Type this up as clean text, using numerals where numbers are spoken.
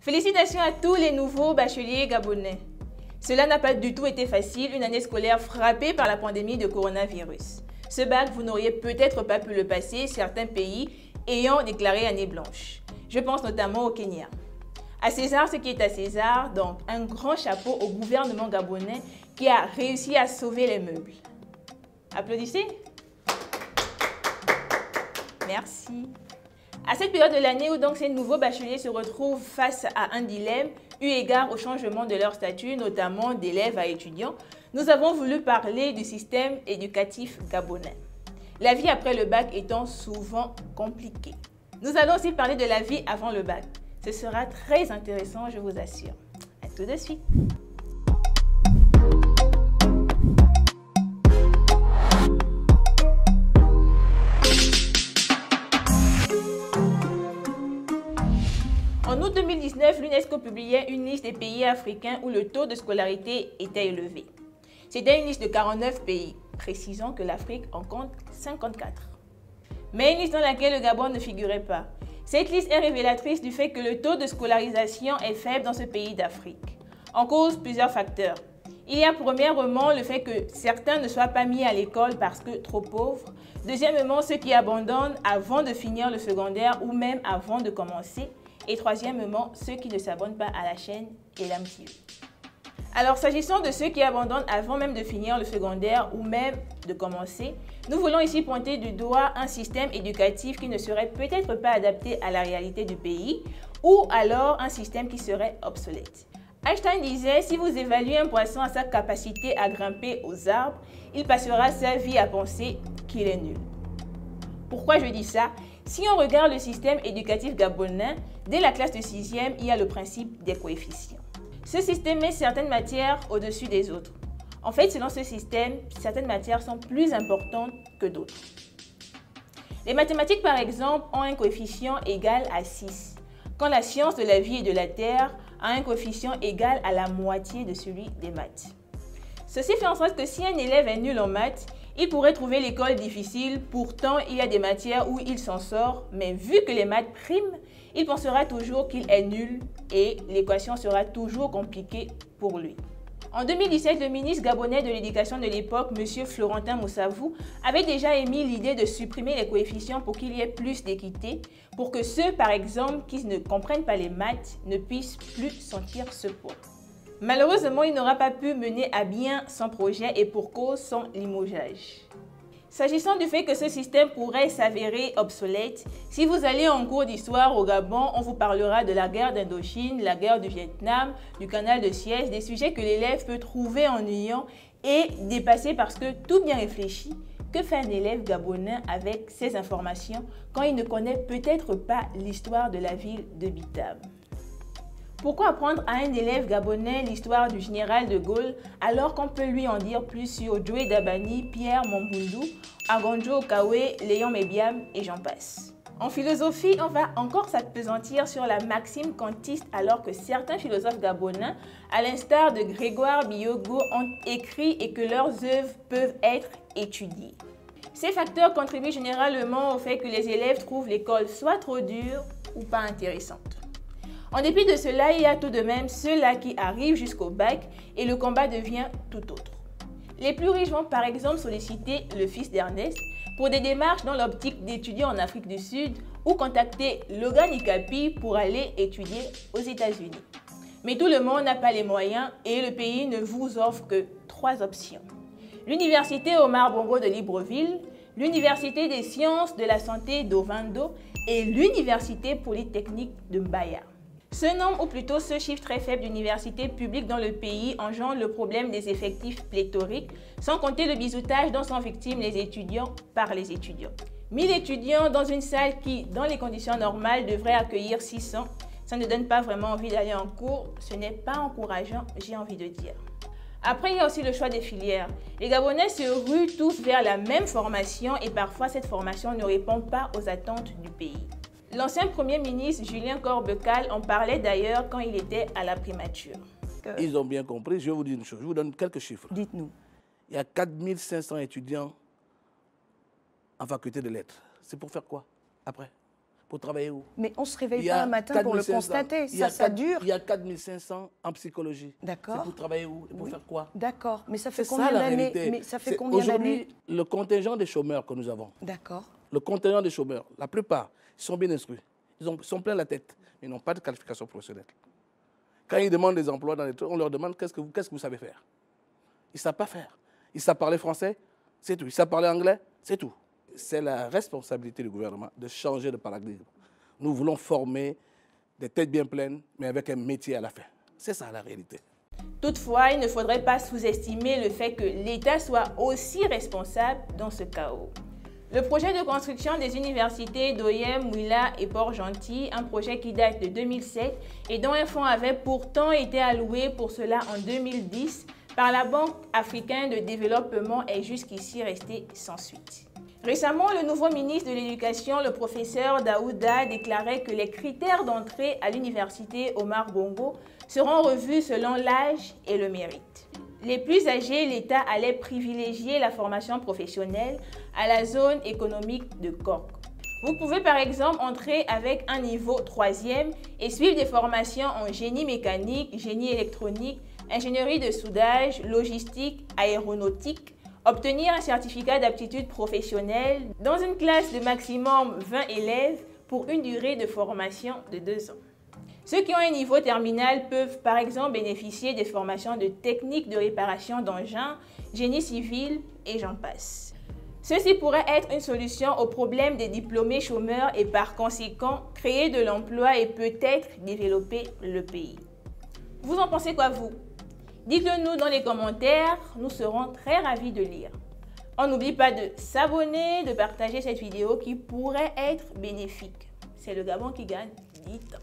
Félicitations à tous les nouveaux bacheliers gabonais. Cela n'a pas du tout été facile, une année scolaire frappée par la pandémie de coronavirus. Ce bac, vous n'auriez peut-être pas pu le passer, certains pays ayant déclaré année blanche. Je pense notamment au Kenya. À César, ce qui est à César, donc un grand chapeau au gouvernement gabonais qui a réussi à sauver les meubles. Applaudissez. Merci. À cette période de l'année où donc ces nouveaux bacheliers se retrouvent face à un dilemme, eu égard au changement de leur statut, notamment d'élèves à étudiants, nous avons voulu parler du système éducatif gabonais. La vie après le bac étant souvent compliquée. Nous allons aussi parler de la vie avant le bac. Ce sera très intéressant, je vous assure. À tout de suite. En août 2019, l'UNESCO publiait une liste des pays africains où le taux de scolarité était élevé. C'était une liste de 49 pays, précisant que l'Afrique en compte 54. Mais une liste dans laquelle le Gabon ne figurait pas. Cette liste est révélatrice du fait que le taux de scolarisation est faible dans ce pays d'Afrique. En cause, plusieurs facteurs. Il y a premièrement le fait que certains ne soient pas mis à l'école parce que trop pauvres. Deuxièmement, ceux qui abandonnent avant de finir le secondaire ou même avant de commencer. Et troisièmement, ceux qui ne s'abonnent pas à la chaîne et l'AMTV. Alors, s'agissant de ceux qui abandonnent avant même de finir le secondaire ou même de commencer, nous voulons ici pointer du doigt un système éducatif qui ne serait peut-être pas adapté à la réalité du pays ou alors un système qui serait obsolète. Einstein disait, si vous évaluez un poisson à sa capacité à grimper aux arbres, il passera sa vie à penser qu'il est nul. Pourquoi je dis ça? Si on regarde le système éducatif gabonais, dès la classe de 6e, il y a le principe des coefficients. Ce système met certaines matières au-dessus des autres. En fait, selon ce système, certaines matières sont plus importantes que d'autres. Les mathématiques, par exemple, ont un coefficient égal à 6, quand la science de la vie et de la Terre a un coefficient égal à la moitié de celui des maths. Ceci fait en sorte que si un élève est nul en maths, il pourrait trouver l'école difficile, pourtant il y a des matières où il s'en sort, mais vu que les maths priment, il pensera toujours qu'il est nul et l'équation sera toujours compliquée pour lui. En 2017, le ministre gabonais de l'Éducation de l'époque, M. Florentin Moussavou, avait déjà émis l'idée de supprimer les coefficients pour qu'il y ait plus d'équité, pour que ceux, par exemple, qui ne comprennent pas les maths ne puissent plus sentir ce poids. Malheureusement, il n'aura pas pu mener à bien son projet et pour cause son limogeage. S'agissant du fait que ce système pourrait s'avérer obsolète, si vous allez en cours d'histoire au Gabon, on vous parlera de la guerre d'Indochine, la guerre du Vietnam, du canal de Suez, des sujets que l'élève peut trouver ennuyants et dépasser parce que tout bien réfléchi, que fait un élève gabonais avec ces informations quand il ne connaît peut-être pas l'histoire de la ville de Bitam? Pourquoi apprendre à un élève gabonais l'histoire du général de Gaulle alors qu'on peut lui en dire plus sur Djoué Dabani, Pierre Mombundu, Agonjo Okawe, Léon Mébiam et j'en passe. En philosophie, on va encore s'appesantir sur la maxime kantiste alors que certains philosophes gabonais, à l'instar de Grégoire Biyogo, ont écrit et que leurs œuvres peuvent être étudiées. Ces facteurs contribuent généralement au fait que les élèves trouvent l'école soit trop dure ou pas intéressante. En dépit de cela, il y a tout de même ceux-là qui arrivent jusqu'au bac et le combat devient tout autre. Les plus riches vont par exemple solliciter le fils d'Ernest pour des démarches dans l'optique d'étudier en Afrique du Sud ou contacter Logan Ikapi pour aller étudier aux États-Unis. Mais tout le monde n'a pas les moyens et le pays ne vous offre que 3 options. L'université Omar Bongo de Libreville, l'université des sciences de la santé d'Ovando et l'université polytechnique de Mbaya. Ce nombre, ou plutôt ce chiffre très faible d'universités publiques dans le pays engendre le problème des effectifs pléthoriques, sans compter le bizutage dont sont victimes les étudiants par les étudiants. 1000 étudiants dans une salle qui, dans les conditions normales, devrait accueillir 600, ça ne donne pas vraiment envie d'aller en cours, ce n'est pas encourageant, j'ai envie de dire. Après, il y a aussi le choix des filières. Les Gabonais se ruent tous vers la même formation et parfois cette formation ne répond pas aux attentes du pays. L'ancien Premier ministre Julien Corbecal en parlait d'ailleurs quand il était à la primature. Ils ont bien compris. Je vais vous dire une chose. Je vous donne quelques chiffres. Dites-nous. Il y a 4500 étudiants en faculté de lettres. C'est pour faire quoi après? Pour travailler où? Mais on ne se réveille pas un matin pour le constater. Ça dure. Il y a 4500 en psychologie. D'accord. C'est pour travailler où et pour faire quoi? D'accord. Mais ça fait combien d'années? Mais ça fait combien d'années? Aujourd'hui, le contingent des chômeurs que nous avons. D'accord. Le contingent des chômeurs, la plupart, ils sont bien instruits. Ils sont plein la tête. Ils n'ont pas de qualification professionnelle. Quand ils demandent des emplois dans les trucs, on leur demande qu'est-ce que vous savez faire. Ils ne savent pas faire. Ils savent parler français, c'est tout. Ils savent parler anglais, c'est tout. C'est la responsabilité du gouvernement de changer de paradigme. Nous voulons former des têtes bien pleines, mais avec un métier à la fin. C'est ça la réalité. Toutefois, il ne faudrait pas sous-estimer le fait que l'État soit aussi responsable dans ce chaos. Le projet de construction des universités d'Oyem, Mouila et Port-Gentil, un projet qui date de 2007 et dont un fonds avait pourtant été alloué pour cela en 2010 par la Banque africaine de développement, est jusqu'ici resté sans suite. Récemment, le nouveau ministre de l'Éducation, le professeur Daouda, déclarait que les critères d'entrée à l'université Omar Bongo seront revus selon l'âge et le mérite. Les plus âgés, l'État allait privilégier la formation professionnelle à la zone économique de Cork. Vous pouvez par exemple entrer avec un niveau 3e et suivre des formations en génie mécanique, génie électronique, ingénierie de soudage, logistique, aéronautique, obtenir un certificat d'aptitude professionnelle dans une classe de maximum 20 élèves pour une durée de formation de 2 ans. Ceux qui ont un niveau terminal peuvent par exemple bénéficier des formations de techniques de réparation d'engins, génie civil et j'en passe. Ceci pourrait être une solution au problème des diplômés chômeurs et par conséquent créer de l'emploi et peut-être développer le pays. Vous en pensez quoi vous? Dites-le nous dans les commentaires, nous serons très ravis de lire. On n'oublie pas de s'abonner, de partager cette vidéo qui pourrait être bénéfique. C'est le Gabon qui gagne, dites.